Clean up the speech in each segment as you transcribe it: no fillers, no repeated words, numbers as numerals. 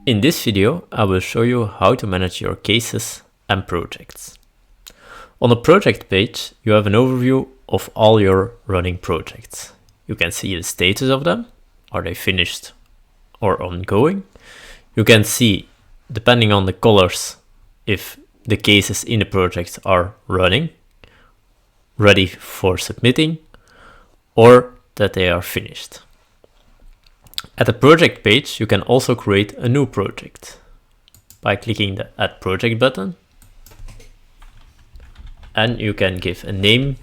In this video, I will show you how to manage your cases and projects. On the project page, you have an overview of all your running projects. You can see the status of them. Are they finished or ongoing? You can see, depending on the colors, if the cases in the project are running, ready for submitting, or that they are finished. At the project page, you can also create a new project by clicking the Add Project button, and you can give a name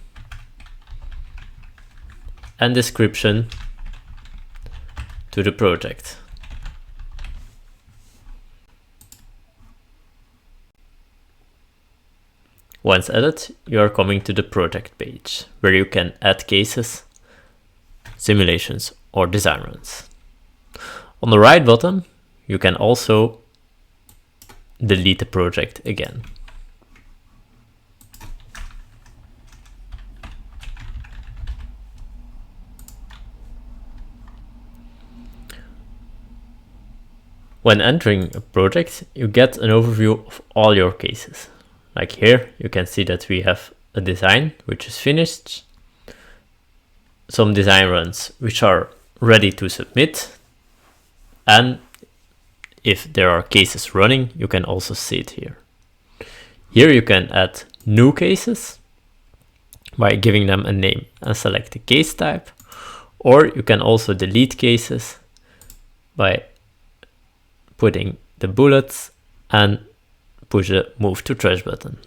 and description to the project. Once added, you are coming to the project page, where you can add cases, simulations, or design runs. On the right bottom, you can also delete the project again. When entering a project, you get an overview of all your cases. Like here, you can see that we have a design which is finished, some design runs which are ready to submit, and if there are cases running, you can also see it here. Here you can add new cases by giving them a name and select the case type, or you can also delete cases by putting the bullets and push the Move to Trash button.